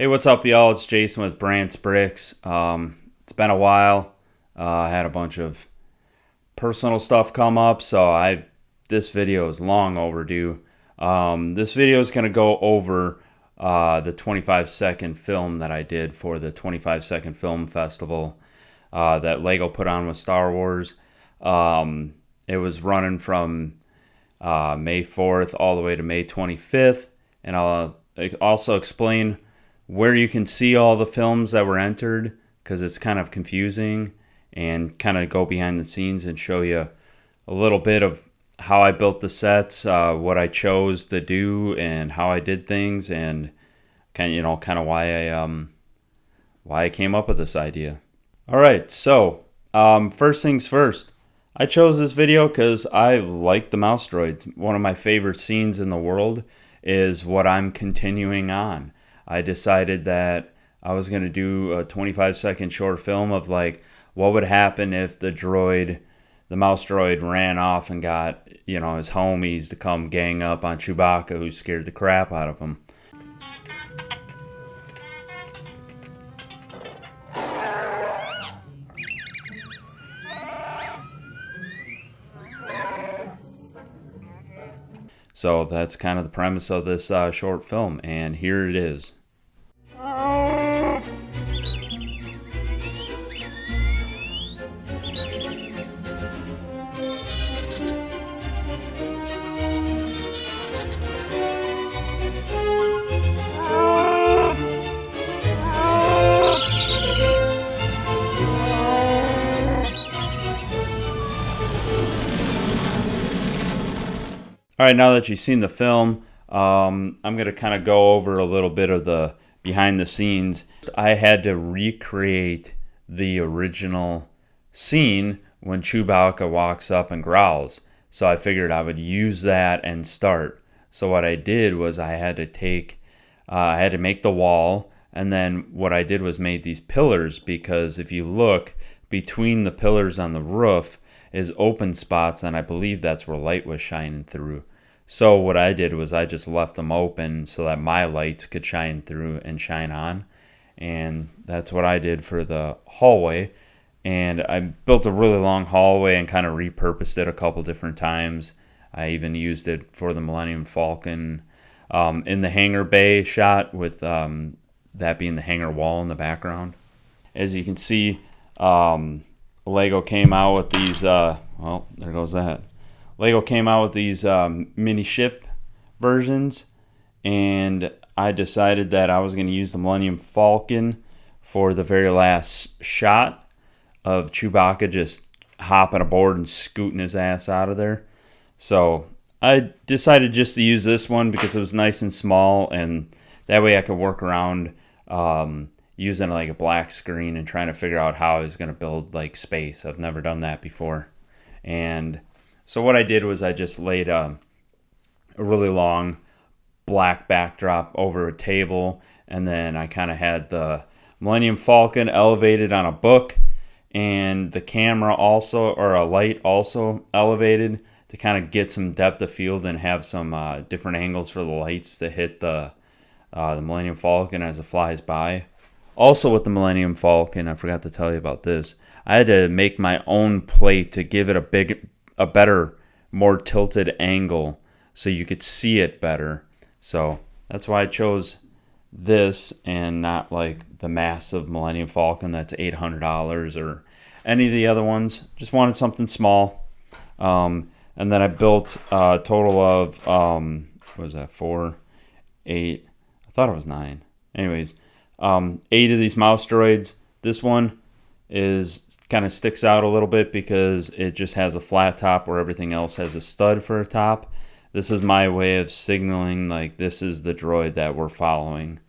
Hey, what's up, y'all? It's Jason with Brant's Bricks. It's been a while. I had a bunch of personal stuff come up, so this video is long overdue. This video is going to go over the 25-second film that I did for the 25-second film festival that Lego put on with Star Wars. It was running from May 4th all the way to May 25th, and I'll also explain where you can see all the films that were entered, because it's kind of confusing, and kind of go behind the scenes and show you a little bit of how I built the sets, what I chose to do, and how I did things, and kind of why I came up with this idea. All right, so first things first. I chose this video because I like the mouse droids. One of my favorite scenes in the world is what I'm continuing on. I decided that I was going to do a 25-second short film of like what would happen if the mouse droid ran off and got, his homies to come gang up on Chewbacca, who scared the crap out of him. So that's kind of the premise of this short film, and here it is. All right, now that you've seen the film, I'm going to kind of go over a little bit of the behind the scenes. I had to recreate the original scene when Chewbacca walks up and growls. So I figured I would use that and start. So what I did was I had to make the wall, and then what I did was made these pillars, because if you look between the pillars on the roof is open spots, and I believe that's where light was shining through. So what I did was I just left them open so that my lights could shine through and shine on. And that's what I did for the hallway. And I built a really long hallway and kind of repurposed it a couple different times. I even used it for the Millennium Falcon in the hangar bay shot, with that being the hangar wall in the background. As you can see, Lego came out with these, there goes that. Lego came out with these mini ship versions, and I decided that I was going to use the Millennium Falcon for the very last shot of Chewbacca just hopping aboard and scooting his ass out of there. So I decided just to use this one because it was nice and small, and that way I could work around using like a black screen and trying to figure out how I was going to build like space. I've never done that before. And so what I did was I just laid a really long black backdrop over a table, and then I kind of had the Millennium Falcon elevated on a book, and the camera also, or a light also elevated to kind of get some depth of field and have some different angles for the lights to hit the Millennium Falcon as it flies by. Also with the Millennium Falcon, I forgot to tell you about this, I had to make my own plate to give it a better, more tilted angle so you could see it better. So that's why I chose this and not like the massive Millennium Falcon that's $800 or any of the other ones. Just wanted something small. And then I built a total of, 4, 8, I thought it was 9. Anyways, 8 of these mouse droids. This one is kind of sticks out a little bit because it just has a flat top where everything else has a stud for a top. This is my way of signaling like this is the droid that we're following.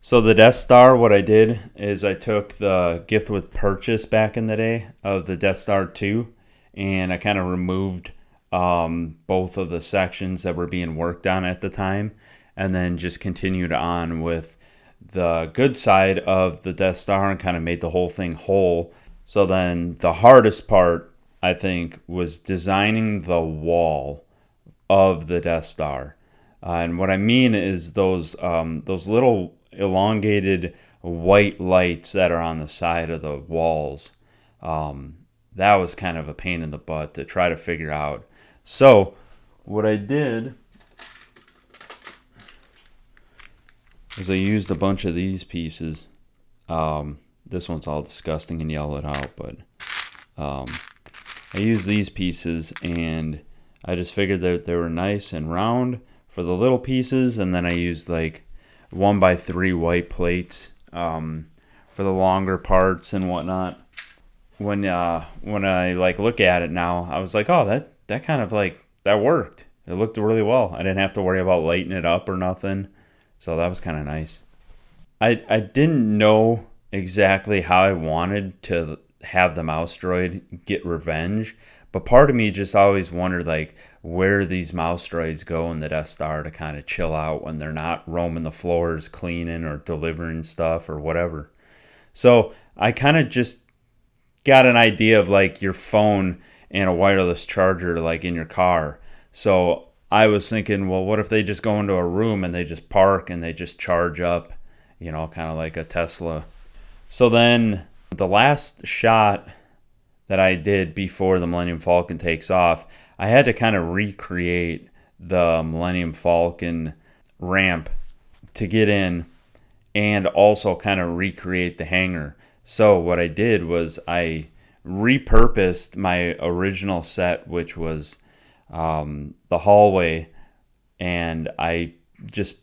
So the Death Star, what I did is I took the gift with purchase back in the day of the Death Star 2, and I kind of removed both of the sections that were being worked on at the time, and then just continued on with the good side of the Death Star and kind of made the whole thing whole. So then the hardest part, I think, was designing the wall of the Death Star. And what I mean is those little elongated white lights that are on the side of the walls. That was kind of a pain in the butt to try to figure out. So what I did is I used a bunch of these pieces. This one's all disgusting and yell it out, but I used these pieces, and I just figured that they were nice and round for the little pieces, and then I used like 1x3 white plates for the longer parts and whatnot. When I like look at it now, I was like, oh, that kind of like that worked. It looked really well. I didn't have to worry about lighting it up or nothing, so that was kind of nice. I didn't know exactly how I wanted to have the mouse droid get revenge, but part of me just always wondered like where these mouse droids go in the Death Star to kind of chill out when they're not roaming the floors cleaning or delivering stuff or whatever. So I kind of just got an idea of like your phone and a wireless charger like in your car. So I was thinking, well, what if they just go into a room and they just park and they just charge up, kind of like a Tesla. So then the last shot that I did before the Millennium Falcon takes off, I had to kind of recreate the Millennium Falcon ramp to get in and also kind of recreate the hangar. So what I did was I repurposed my original set, which was the hallway, and I just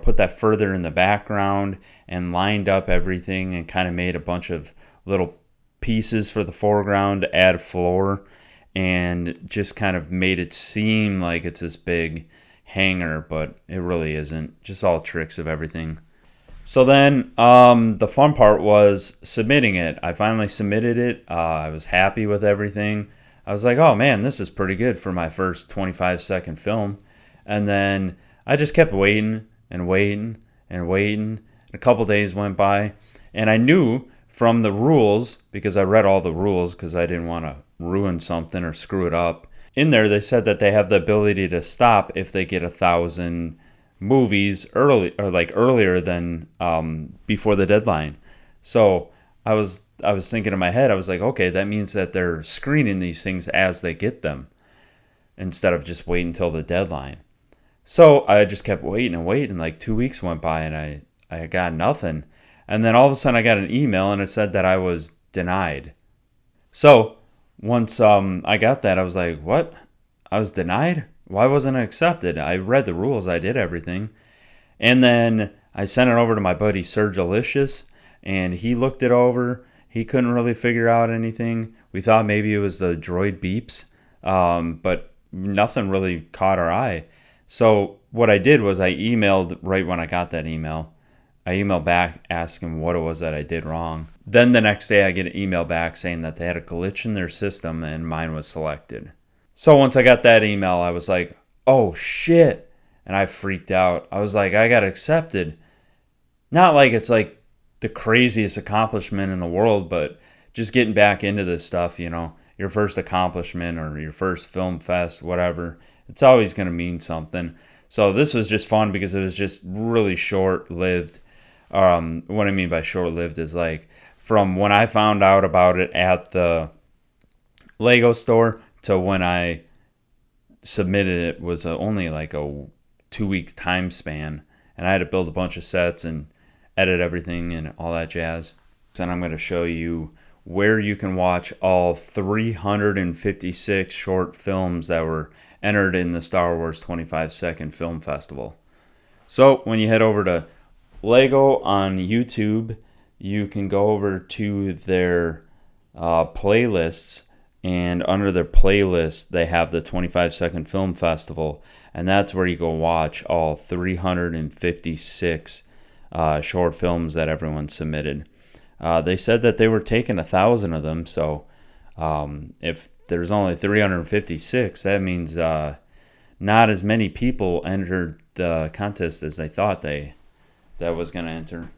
put that further in the background and lined up everything and kind of made a bunch of little pieces for the foreground to add floor, and just kind of made it seem like it's this big hangar, but it really isn't. Just all tricks of everything. So then the fun part was submitting it. I finally submitted it. I was happy with everything. I was like, oh man, this is pretty good for my first 25-second film. And then I just kept waiting and waiting and waiting. A couple days went by, and I knew from the rules, because I read all the rules because I didn't want to ruin something or screw it up. In there, they said that they have the ability to stop if they get 1,000 movies early, or like earlier than before the deadline. So I was thinking in my head, I was like, okay, that means that they're screening these things as they get them instead of just waiting until the deadline. So I just kept waiting and waiting. Like 2 weeks went by and I got nothing. And then all of a sudden I got an email and it said that I was denied. So once I got that, I was like, what? I was denied? Why wasn't I accepted? I read the rules. I did everything. And then I sent it over to my buddy Sergilicious, and he looked it over. He couldn't really figure out anything. We thought maybe it was the droid beeps, but nothing really caught our eye. So what I did was I emailed right when I got that email. I emailed back asking what it was that I did wrong. Then the next day I get an email back saying that they had a glitch in their system and mine was selected. So once I got that email, I was like, oh shit. And I freaked out. I was like, I got accepted. Not like it's like the craziest accomplishment in the world, but just getting back into this stuff, your first accomplishment or your first film fest, whatever, it's always going to mean something. So this was just fun because it was just really short-lived. What I mean by short-lived is like from when I found out about it at the Lego store to when I submitted it was only like a 2-week time span, and I had to build a bunch of sets and edit everything and all that jazz. And I'm going to show you where you can watch all 356 short films that were entered in the Star Wars 25-second film festival. So when you head over to Lego on YouTube, you can go over to their playlists, and under their playlist they have the 25-second film festival, and that's where you go watch all 356 short films that everyone submitted. They said that they were taking 1,000 of them, so if there's only 356, that means not as many people entered the contest as they thought that was going to enter.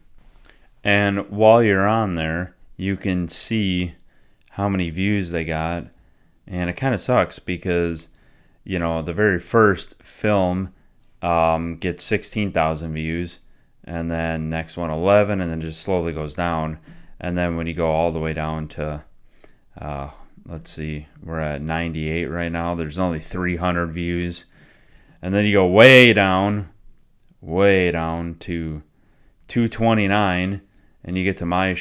And while you're on there, you can see how many views they got, and it kind of sucks because the very first film gets 16,000 views, and then next one 11, and then just slowly goes down. And then when you go all the way down to, let's see, we're at 98 right now. There's only 300 views. And then you go way down to 229, and you get to my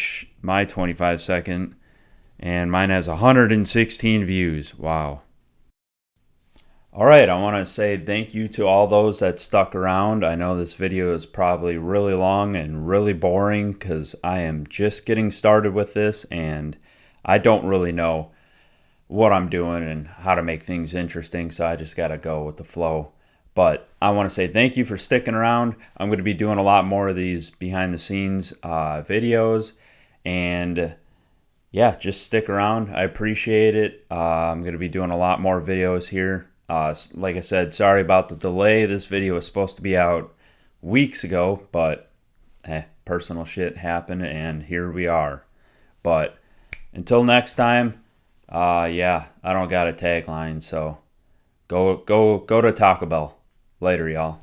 25 second, and mine has 116 views. Wow. All right, I want to say thank you to all those that stuck around. I know this video is probably really long and really boring because I am just getting started with this, and I don't really know what I'm doing and how to make things interesting, so I just got to go with the flow. But I want to say thank you for sticking around. I'm going to be doing a lot more of these behind the scenes videos, and yeah, just stick around. I appreciate it. I'm going to be doing a lot more videos here. Like I said, sorry about the delay. This video was supposed to be out weeks ago, but personal shit happened, and here we are. But until next time, yeah, I don't got a tagline, so go to Taco Bell. Later, y'all.